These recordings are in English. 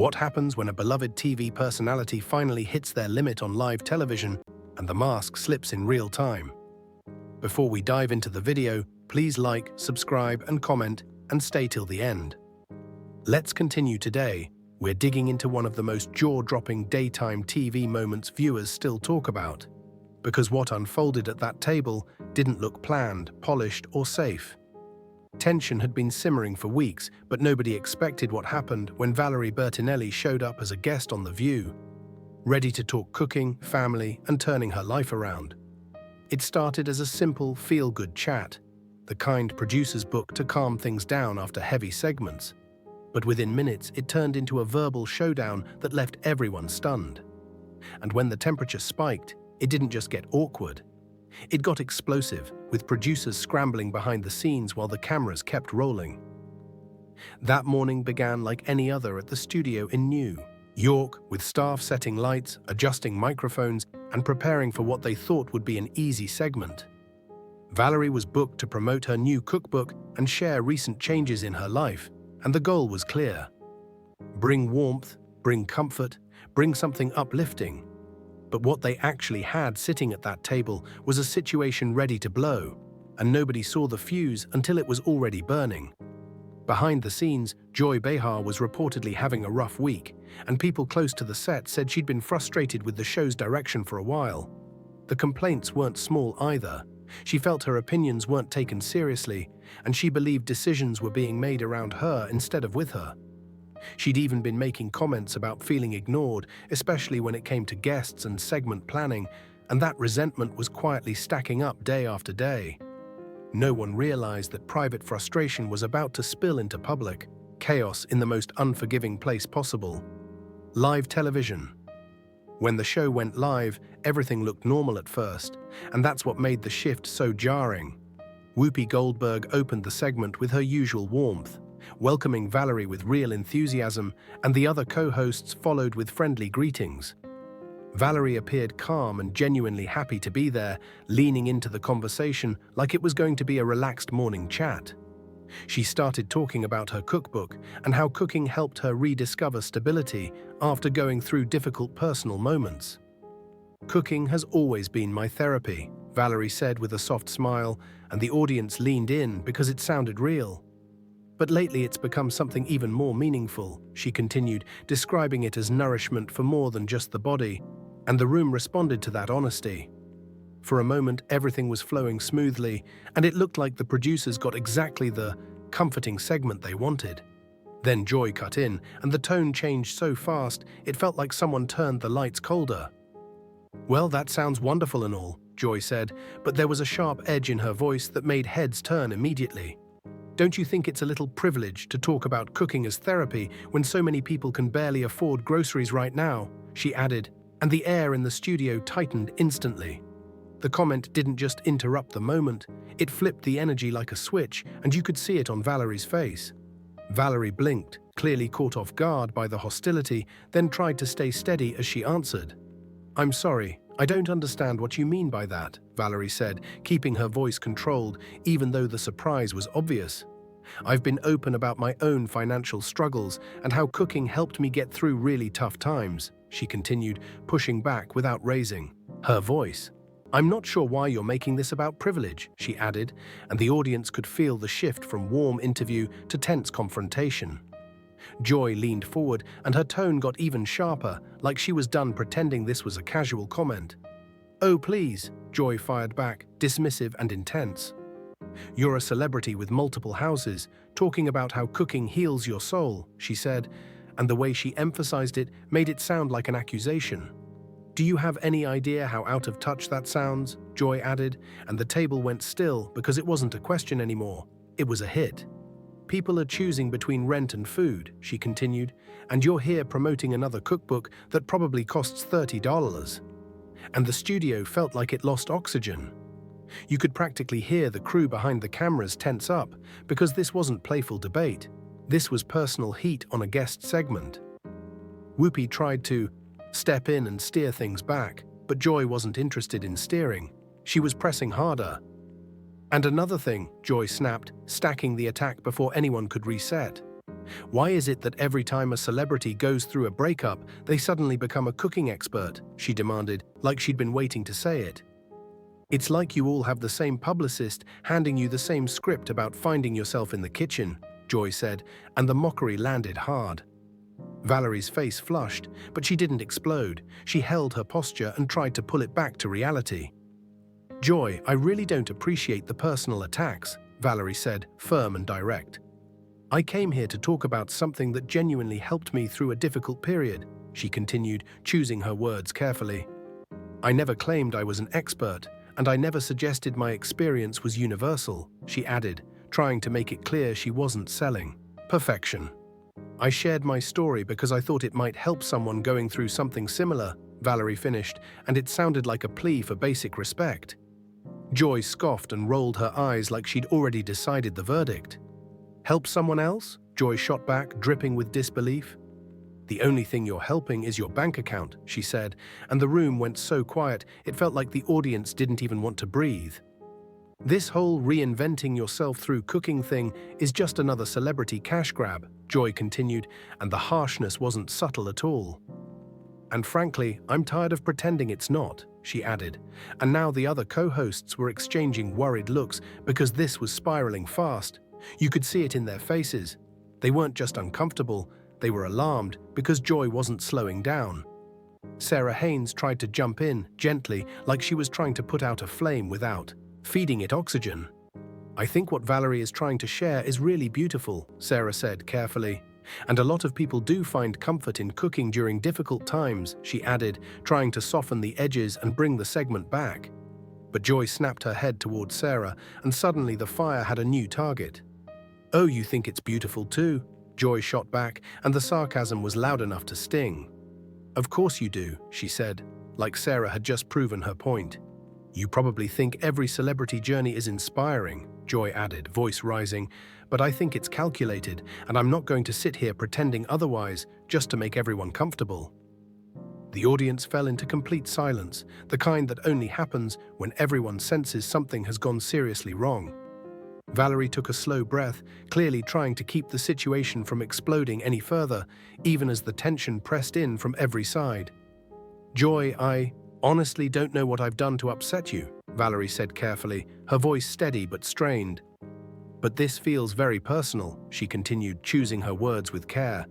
What happens when a beloved TV personality finally hits their limit on live television and the mask slips in real time? Before we dive into the video, please like, subscribe, and comment, and stay till the end. Let's continue today. We're digging into one of the most jaw-dropping daytime TV moments viewers still talk about. Because what unfolded at that table didn't look planned, polished, or safe. Tension had been simmering for weeks, but nobody expected what happened when Valerie Bertinelli showed up as a guest on The View, ready to talk cooking, family, and turning her life around. It started as a simple, feel-good chat, the kind producers book to calm things down after heavy segments. But within minutes, it turned into a verbal showdown that left everyone stunned. And when the temperature spiked, it didn't just get awkward. It got explosive, with producers scrambling behind the scenes while the cameras kept rolling. That morning began like any other at the studio in New York, with staff setting lights, adjusting microphones, and preparing for what they thought would be an easy segment. Valerie was booked to promote her new cookbook and share recent changes in her life, and the goal was clear. Bring warmth, bring comfort, bring something uplifting. But what they actually had sitting at that table was a situation ready to blow, and nobody saw the fuse until it was already burning. Behind the scenes, Joy Behar was reportedly having a rough week, and people close to the set said she'd been frustrated with the show's direction for a while. The complaints weren't small either. She felt her opinions weren't taken seriously, and she believed decisions were being made around her instead of with her. She'd even been making comments about feeling ignored, especially when it came to guests and segment planning, and that resentment was quietly stacking up day after day. No one realized that private frustration was about to spill into public chaos in the most unforgiving place possible. Live television. When the show went live, everything looked normal at first, and that's what made the shift so jarring. Whoopi Goldberg opened the segment with her usual warmth, welcoming Valerie with real enthusiasm, and the other co-hosts followed with friendly greetings. Valerie appeared calm and genuinely happy to be there, leaning into the conversation like it was going to be a relaxed morning chat. She started talking about her cookbook and how cooking helped her rediscover stability after going through difficult personal moments. "Cooking has always been my therapy," Valerie said with a soft smile, and the audience leaned in because it sounded real. "But lately it's become something even more meaningful," she continued, describing it as nourishment for more than just the body, and the room responded to that honesty. For a moment, everything was flowing smoothly, and it looked like the producers got exactly the comforting segment they wanted. Then Joy cut in, and the tone changed so fast, it felt like someone turned the lights colder. "Well, that sounds wonderful and all," Joy said, but there was a sharp edge in her voice that made heads turn immediately. "Don't you think it's a little privilege to talk about cooking as therapy when so many people can barely afford groceries right now?" she added, and the air in the studio tightened instantly. The comment didn't just interrupt the moment, it flipped the energy like a switch, and you could see it on Valerie's face. Valerie blinked, clearly caught off guard by the hostility, then tried to stay steady as she answered. "I'm sorry, I don't understand what you mean by that," Valerie said, keeping her voice controlled, even though the surprise was obvious. "I've been open about my own financial struggles and how cooking helped me get through really tough times," she continued, pushing back without raising her voice. "I'm not sure why you're making this about privilege," she added, and the audience could feel the shift from warm interview to tense confrontation. Joy leaned forward, and her tone got even sharper, like she was done pretending this was a casual comment. "Oh, please," Joy fired back, dismissive and intense. "You're a celebrity with multiple houses, talking about how cooking heals your soul," she said, and the way she emphasized it made it sound like an accusation. "Do you have any idea how out of touch that sounds?" Joy added, and the table went still because it wasn't a question anymore. It was a hit. "People are choosing between rent and food," she continued, "and you're here promoting another cookbook that probably costs $30. And the studio felt like it lost oxygen. You could practically hear the crew behind the cameras tense up, because this wasn't playful debate. This was personal heat on a guest segment. Whoopi tried to step in and steer things back, but Joy wasn't interested in steering. She was pressing harder. "And another thing," Joy snapped, stacking the attack before anyone could reset. Why is it that every time a celebrity goes through a breakup, they suddenly become a cooking expert? She demanded, like she'd been waiting to say it. It's like you all have the same publicist handing you the same script about finding yourself in the kitchen, Joy said, and the mockery landed hard. Valerie's face flushed, but she didn't explode. She held her posture and tried to pull it back to reality. Joy, I really don't appreciate the personal attacks, Valerie said, firm and direct. I came here to talk about something that genuinely helped me through a difficult period, she continued, choosing her words carefully. I never claimed I was an expert, and I never suggested my experience was universal, she added, trying to make it clear she wasn't selling perfection. I shared my story because I thought it might help someone going through something similar, Valerie finished, and it sounded like a plea for basic respect. Joy scoffed and rolled her eyes like she'd already decided the verdict. Help someone else? Joy shot back, dripping with disbelief. The only thing you're helping is your bank account, she said, and the room went so quiet it felt like the audience didn't even want to breathe. This whole reinventing yourself through cooking thing is just another celebrity cash grab, Joy continued, and the harshness wasn't subtle at all. And frankly, I'm tired of pretending it's not, she added, and now the other co-hosts were exchanging worried looks because this was spiraling fast. You could see it in their faces. They weren't just uncomfortable, they were alarmed because Joy wasn't slowing down. Sarah Haynes tried to jump in, gently, like she was trying to put out a flame without feeding it oxygen. I think what Valerie is trying to share is really beautiful, Sarah said carefully. And a lot of people do find comfort in cooking during difficult times, she added, trying to soften the edges and bring the segment back. But Joy snapped her head towards Sarah, and suddenly the fire had a new target. Oh, you think it's beautiful too? Joy shot back, and the sarcasm was loud enough to sting. Of course you do, she said, like Sarah had just proven her point. You probably think every celebrity journey is inspiring, Joy added, voice rising, but I think it's calculated, and I'm not going to sit here pretending otherwise just to make everyone comfortable. The audience fell into complete silence, the kind that only happens when everyone senses something has gone seriously wrong. Valerie took a slow breath, clearly trying to keep the situation from exploding any further, even as the tension pressed in from every side. Joy, I honestly don't know what I've done to upset you, Valerie said carefully, her voice steady but strained. But this feels very personal, she continued, choosing her words with care.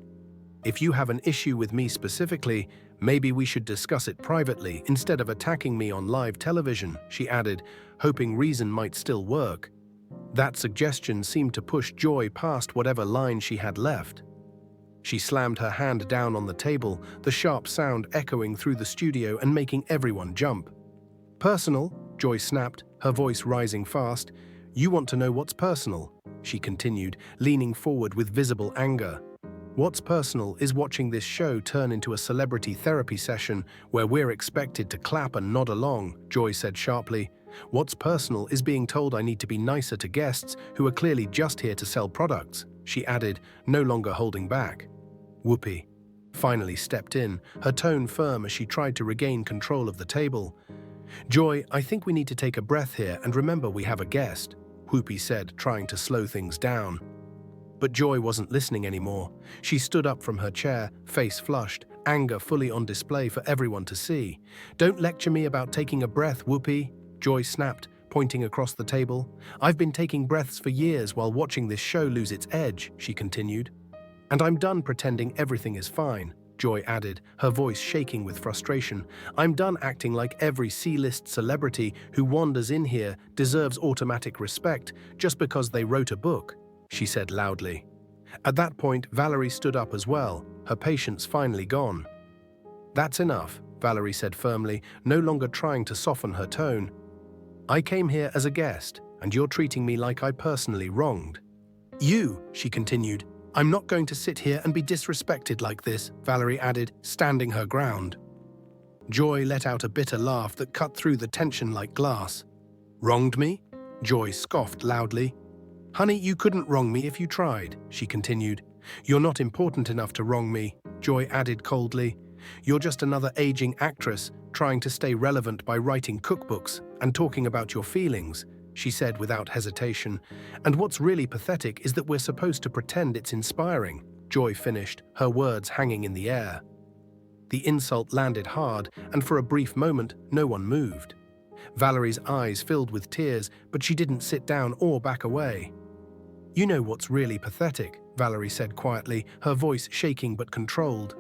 If you have an issue with me specifically, maybe we should discuss it privately instead of attacking me on live television, she added, hoping reason might still work. That suggestion seemed to push Joy past whatever line she had left. She slammed her hand down on the table, the sharp sound echoing through the studio and making everyone jump. Personal, Joy snapped, her voice rising fast. You want to know what's personal, she continued, leaning forward with visible anger. What's personal is watching this show turn into a celebrity therapy session where we're expected to clap and nod along, Joy said sharply. What's personal is being told I need to be nicer to guests who are clearly just here to sell products, she added, no longer holding back. Whoopi finally stepped in, her tone firm as she tried to regain control of the table. Joy, I think we need to take a breath here and remember we have a guest, Whoopi said, trying to slow things down. But Joy wasn't listening anymore. She stood up from her chair, face flushed, anger fully on display for everyone to see. Don't lecture me about taking a breath, Whoopi, Joy snapped, pointing across the table. I've been taking breaths for years while watching this show lose its edge, she continued. And I'm done pretending everything is fine, Joy added, her voice shaking with frustration. I'm done acting like every C-list celebrity who wanders in here deserves automatic respect just because they wrote a book, she said loudly. At that point, Valerie stood up as well, her patience finally gone. That's enough, Valerie said firmly, no longer trying to soften her tone. I came here as a guest, and you're treating me like I personally wronged. You, she continued. I'm not going to sit here and be disrespected like this, Valerie added, standing her ground. Joy let out a bitter laugh that cut through the tension like glass. Wronged me? Joy scoffed loudly. Honey, you couldn't wrong me if you tried, she continued. You're not important enough to wrong me, Joy added coldly. You're just another aging actress trying to stay relevant by writing cookbooks and talking about your feelings, she said without hesitation. And what's really pathetic is that we're supposed to pretend it's inspiring, Joy finished, her words hanging in the air. The insult landed hard, and for a brief moment, no one moved. Valerie's eyes filled with tears, but she didn't sit down or back away. You know what's really pathetic, Valerie said quietly, her voice shaking but controlled.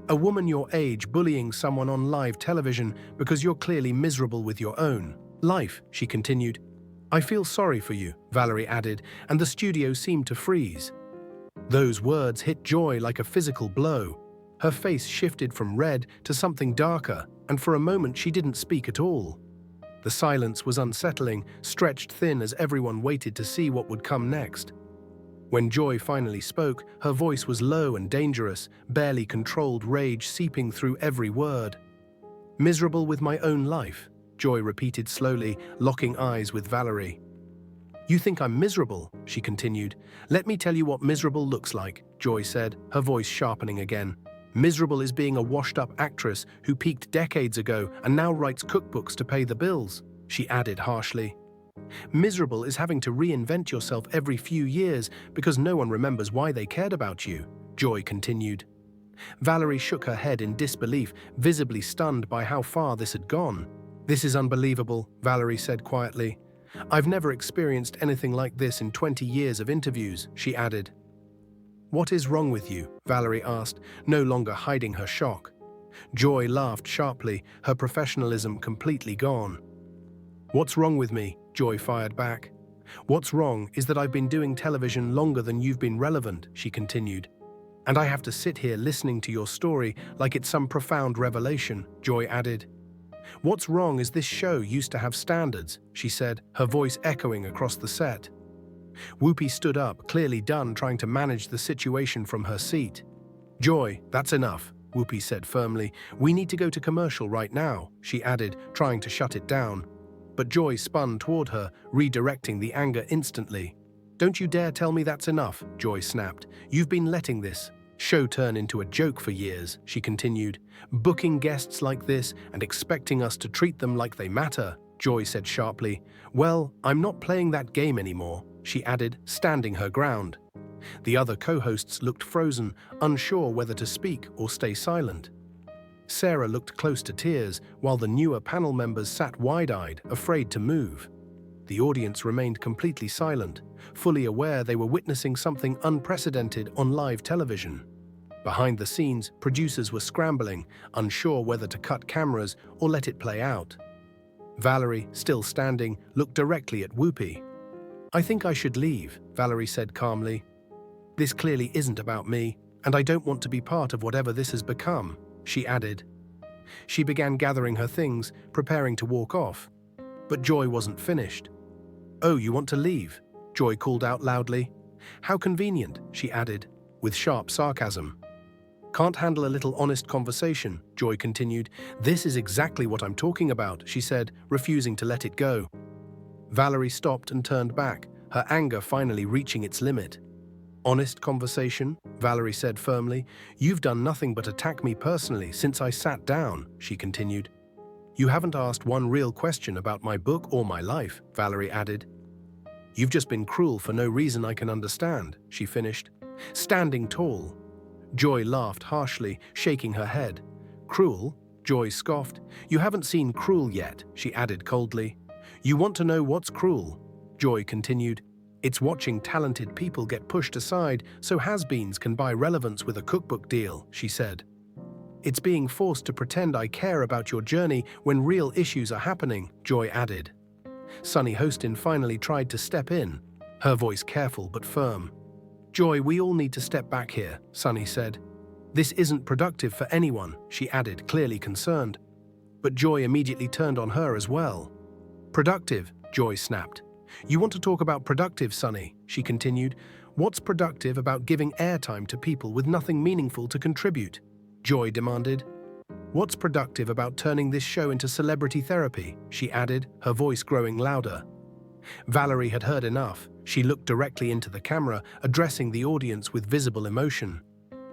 A woman your age bullying someone on live television because you're clearly miserable with your own life, she continued. I feel sorry for you, Valerie added, and the studio seemed to freeze. Those words hit Joy like a physical blow. Her face shifted from red to something darker, and for a moment she didn't speak at all. The silence was unsettling, stretched thin as everyone waited to see what would come next. When Joy finally spoke, her voice was low and dangerous, barely controlled rage seeping through every word. Miserable with my own life, Joy repeated slowly, locking eyes with Valerie. You think I'm miserable, she continued. Let me tell you what miserable looks like, Joy said, her voice sharpening again. Miserable is being a washed-up actress who peaked decades ago and now writes cookbooks to pay the bills, she added harshly. Miserable is having to reinvent yourself every few years because no one remembers why they cared about you, Joy continued. Valerie shook her head in disbelief, visibly stunned by how far this had gone. This is unbelievable, Valerie said quietly. I've never experienced anything like this in 20 years of interviews, she added. What is wrong with you? Valerie asked, no longer hiding her shock. Joy laughed sharply, her professionalism completely gone. What's wrong with me? Joy fired back. What's wrong is that I've been doing television longer than you've been relevant, she continued. And I have to sit here listening to your story like it's some profound revelation, Joy added. What's wrong is this show used to have standards, she said, her voice echoing across the set. Whoopi stood up, clearly done trying to manage the situation from her seat. Joy, that's enough, Whoopi said firmly. We need to go to commercial right now, she added, trying to shut it down. But Joy spun toward her, redirecting the anger instantly. Don't you dare tell me that's enough, Joy snapped. You've been letting this show turn into a joke for years, she continued. Booking guests like this and expecting us to treat them like they matter, Joy said sharply. Well, I'm not playing that game anymore, she added, standing her ground. The other co-hosts looked frozen, unsure whether to speak or stay silent. Sarah looked close to tears, while the newer panel members sat wide-eyed, afraid to move. The audience remained completely silent, fully aware they were witnessing something unprecedented on live television. Behind the scenes, producers were scrambling, unsure whether to cut cameras or let it play out. Valerie, still standing, looked directly at Whoopi. I think I should leave, Valerie said calmly. This clearly isn't about me, and I don't want to be part of whatever this has become, she added. She began gathering her things, preparing to walk off. But Joy wasn't finished. Oh, you want to leave? Joy called out loudly. How convenient, she added, with sharp sarcasm. Can't handle a little honest conversation, Joy continued. This is exactly what I'm talking about, she said, refusing to let it go. Valerie stopped and turned back, her anger finally reaching its limit. Honest conversation, Valerie said firmly. You've done nothing but attack me personally since I sat down, she continued. You haven't asked one real question about my book or my life, Valerie added. You've just been cruel for no reason I can understand, she finished. Standing tall. Joy laughed harshly, shaking her head. Cruel? Joy scoffed. You haven't seen Cruel yet, she added coldly. You want to know what's cruel? Joy continued. It's watching talented people get pushed aside so has-beens can buy relevance with a cookbook deal, she said. It's being forced to pretend I care about your journey when real issues are happening, Joy added. Sunny Hostin finally tried to step in, her voice careful but firm. Joy, we all need to step back here, Sunny said. This isn't productive for anyone, she added, clearly concerned. But Joy immediately turned on her as well. Productive, Joy snapped. You want to talk about productive, Sunny, she continued. What's productive about giving airtime to people with nothing meaningful to contribute? Joy demanded. What's productive about turning this show into celebrity therapy? She added, her voice growing louder. Valerie had heard enough. She looked directly into the camera, addressing the audience with visible emotion.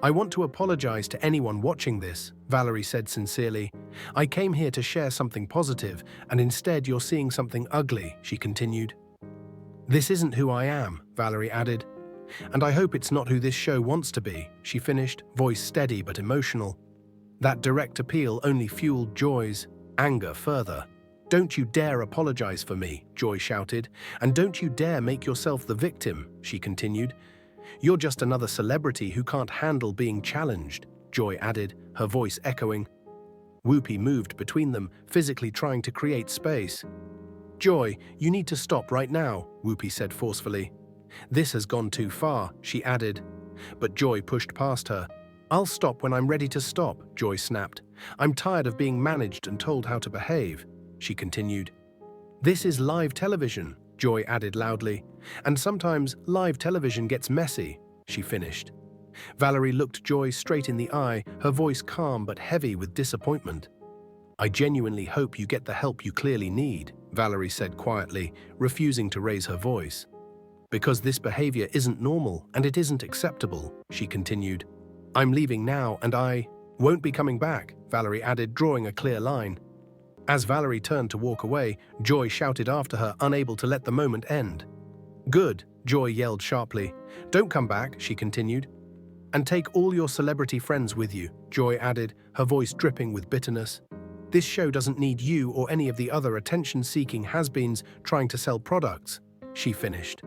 "I want to apologize to anyone watching this," Valerie said sincerely. "I came here to share something positive, and instead you're seeing something ugly," she continued. "This isn't who I am," Valerie added. "And I hope it's not who this show wants to be," she finished, voice steady but emotional. That direct appeal only fueled Joy's anger further. "Don't you dare apologize for me," Joy shouted. "And don't you dare make yourself the victim," she continued. "You're just another celebrity who can't handle being challenged," Joy added, her voice echoing. Whoopi moved between them, physically trying to create space. "Joy, you need to stop right now," Whoopi said forcefully. "This has gone too far," she added. But Joy pushed past her. "I'll stop when I'm ready to stop," Joy snapped. "I'm tired of being managed and told how to behave," she continued. "This is live television," Joy added loudly. "And sometimes live television gets messy," she finished. Valerie looked Joy straight in the eye, her voice calm but heavy with disappointment. "I genuinely hope you get the help you clearly need," Valerie said quietly, refusing to raise her voice. "Because this behavior isn't normal and it isn't acceptable," she continued. "I'm leaving now and I won't be coming back," Valerie added, drawing a clear line. As Valerie turned to walk away, Joy shouted after her, unable to let the moment end. "Good," Joy yelled sharply. "Don't come back," she continued. "And take all your celebrity friends with you," Joy added, her voice dripping with bitterness. "This show doesn't need you or any of the other attention-seeking has-beens trying to sell products," she finished.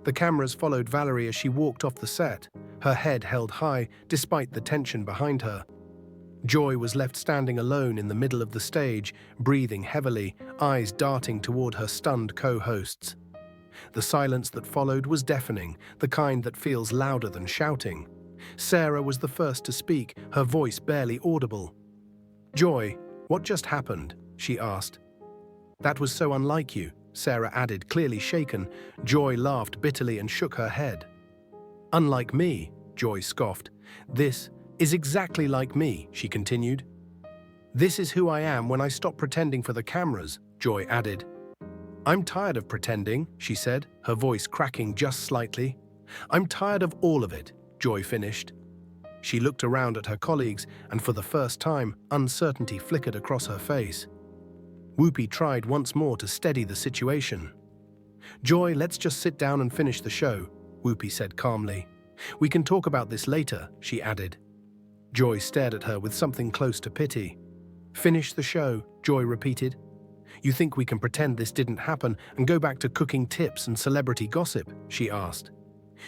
The cameras followed Valerie as she walked off the set, her head held high despite the tension behind her. Joy was left standing alone in the middle of the stage, breathing heavily, eyes darting toward her stunned co-hosts. The silence that followed was deafening, the kind that feels louder than shouting. Sarah was the first to speak, her voice barely audible. "Joy, what just happened?" she asked. "That was so unlike you," Sarah added, clearly shaken. Joy laughed bitterly and shook her head. "Unlike me," Joy scoffed. "This is exactly like me," she continued. "This is who I am when I stop pretending for the cameras," Joy added. "I'm tired of pretending," she said, her voice cracking just slightly. "I'm tired of all of it," Joy finished. She looked around at her colleagues, and for the first time, uncertainty flickered across her face. Whoopi tried once more to steady the situation. "Joy, let's just sit down and finish the show," Whoopi said calmly. "We can talk about this later," she added. Joy stared at her with something close to pity. "Finish the show," Joy repeated. "You think we can pretend this didn't happen and go back to cooking tips and celebrity gossip?" she asked.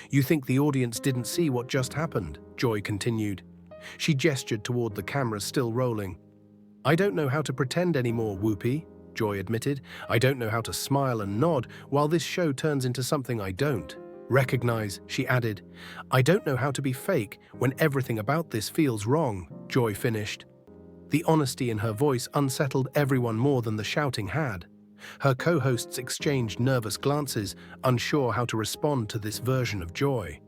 "You think the audience didn't see what just happened?" Joy continued. She gestured toward the cameras still rolling. "I don't know how to pretend anymore, Whoopi," Joy admitted. "I don't know how to smile and nod while this show turns into something I don't recognize," she added. "I don't know how to be fake when everything about this feels wrong," Joy finished. The honesty in her voice unsettled everyone more than the shouting had. Her co-hosts exchanged nervous glances, unsure how to respond to this version of Joy.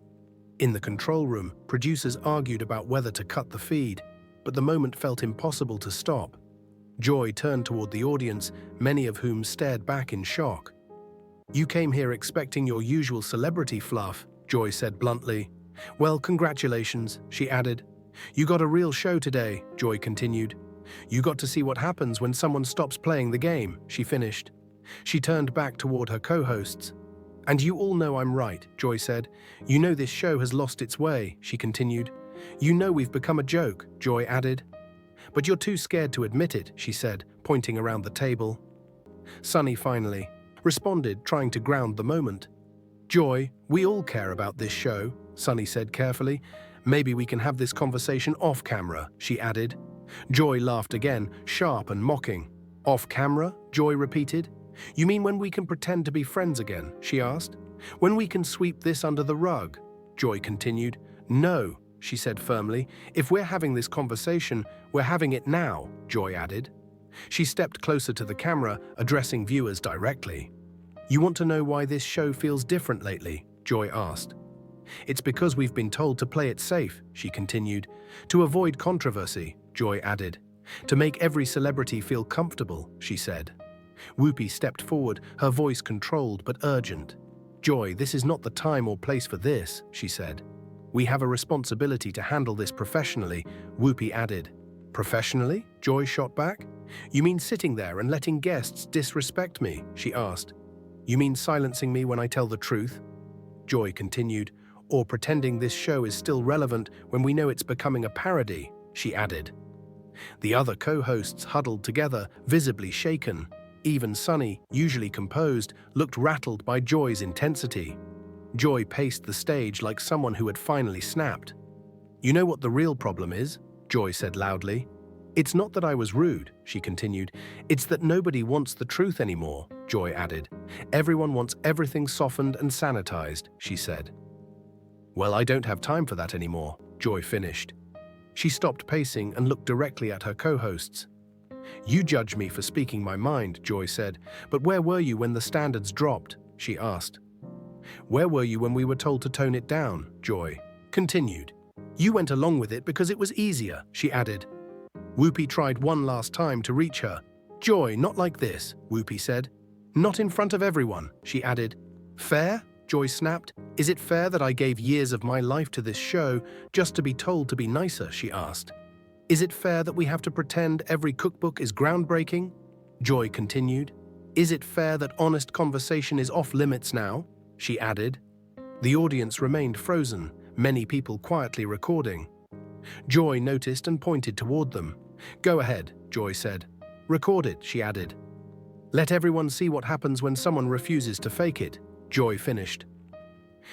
In the control room, producers argued about whether to cut the feed, but the moment felt impossible to stop. Joy turned toward the audience, many of whom stared back in shock. "You came here expecting your usual celebrity fluff," Joy said bluntly. "Well, congratulations," she added. "You got a real show today," Joy continued. "You got to see what happens when someone stops playing the game," she finished. She turned back toward her co-hosts. "And you all know I'm right," Joy said. "You know this show has lost its way," she continued. "You know we've become a joke," Joy added. "But you're too scared to admit it," she said, pointing around the table. Sunny finally responded, trying to ground the moment. "Joy, we all care about this show," Sunny said carefully. "Maybe we can have this conversation off camera," she added. Joy laughed again, sharp and mocking. "Off camera?" Joy repeated. "You mean when we can pretend to be friends again?" she asked. "When we can sweep this under the rug?" Joy continued. "No," she said firmly. "If we're having this conversation, we're having it now," Joy added. She stepped closer to the camera, addressing viewers directly. "You want to know why this show feels different lately?" Joy asked. "It's because we've been told to play it safe," she continued. "To avoid controversy," Joy added. "To make every celebrity feel comfortable," she said. Whoopi stepped forward, her voice controlled but urgent. "Joy, this is not the time or place for this," she said. We have a responsibility to handle this professionally, Whoopi added. Professionally? Joy shot back. You mean sitting there and letting guests disrespect me? She asked. You mean silencing me when I tell the truth? Joy continued. Or pretending this show is still relevant when we know it's becoming a parody, she added. The other co-hosts huddled together, visibly shaken. Even Sunny, usually composed, looked rattled by Joy's intensity. Joy paced the stage like someone who had finally snapped. You know what the real problem is? Joy said loudly. It's not that I was rude, she continued. It's that nobody wants the truth anymore, Joy added. Everyone wants everything softened and sanitized, she said. Well, I don't have time for that anymore, Joy finished. She stopped pacing and looked directly at her co-hosts. You judge me for speaking my mind, Joy said, but where were you when the standards dropped? She asked. Where were you when we were told to tone it down? Joy continued. You went along with it because it was easier, she added. Whoopi tried one last time to reach her. Joy, not like this, Whoopi said. Not in front of everyone, she added. Fair? Joy snapped. Is it fair that I gave years of my life to this show just to be told to be nicer, she asked. Is it fair that we have to pretend every cookbook is groundbreaking? Joy continued. Is it fair that honest conversation is off limits now? She added. The audience remained frozen, many people quietly recording. Joy noticed and pointed toward them. Go ahead, Joy said. Record it, she added. Let everyone see what happens when someone refuses to fake it, Joy finished.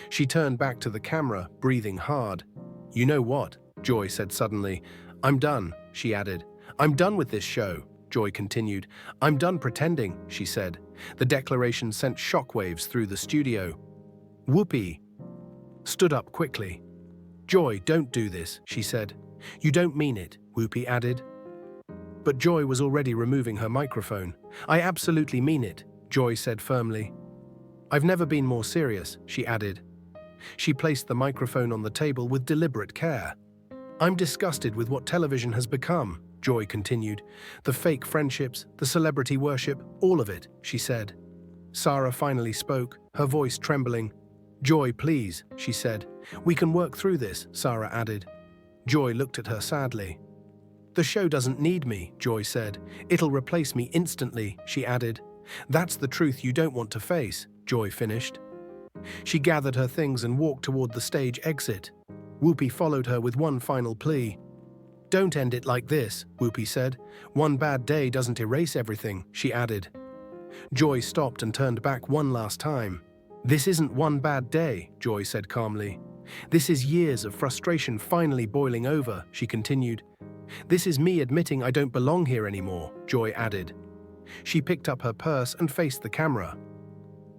She turned back to the camera, breathing hard. You know what? Joy said suddenly. I'm done, she added. I'm done with this show, Joy continued. I'm done pretending, she said. The declaration sent shockwaves through the studio. Whoopi stood up quickly. Joy, don't do this, she said. You don't mean it, Whoopi added. But Joy was already removing her microphone. I absolutely mean it, Joy said firmly. I've never been more serious, she added. She placed the microphone on the table with deliberate care. I'm disgusted with what television has become, Joy continued. The fake friendships, the celebrity worship, all of it, she said. Sarah finally spoke, her voice trembling. Joy, please, she said. We can work through this, Sarah added. Joy looked at her sadly. The show doesn't need me, Joy said. It'll replace me instantly, she added. That's the truth you don't want to face, Joy finished. She gathered her things and walked toward the stage exit. Whoopi followed her with one final plea. Don't end it like this, Whoopi said. One bad day doesn't erase everything, she added. Joy stopped and turned back one last time. This isn't one bad day, Joy said calmly. This is years of frustration finally boiling over, she continued. This is me admitting I don't belong here anymore, Joy added. She picked up her purse and faced the camera.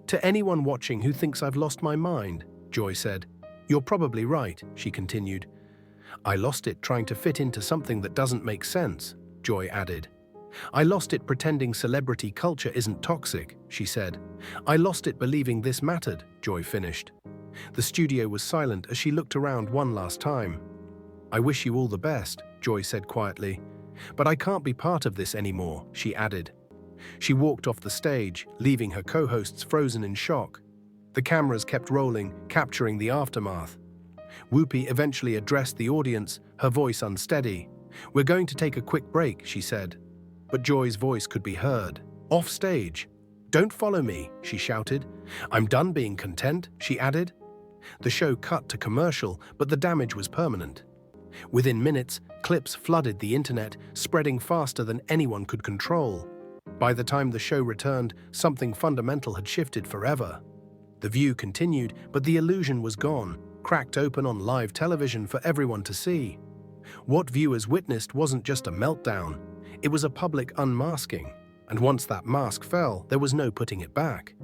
To anyone watching who thinks I've lost my mind, Joy said. You're probably right, she continued. I lost it trying to fit into something that doesn't make sense, Joy added. I lost it pretending celebrity culture isn't toxic, she said. I lost it believing this mattered, Joy finished. The studio was silent as she looked around one last time. I wish you all the best, Joy said quietly. But I can't be part of this anymore, she added. She walked off the stage, leaving her co-hosts frozen in shock. The cameras kept rolling, capturing the aftermath. Whoopi eventually addressed the audience, her voice unsteady. We're going to take a quick break, she said. But Joy's voice could be heard. Off stage. Don't follow me, she shouted. I'm done being content, she added. The show cut to commercial, but the damage was permanent. Within minutes, clips flooded the internet, spreading faster than anyone could control. By the time the show returned, something fundamental had shifted forever. The view continued, but the illusion was gone, cracked open on live television for everyone to see. What viewers witnessed wasn't just a meltdown, it was a public unmasking, and once that mask fell, there was no putting it back.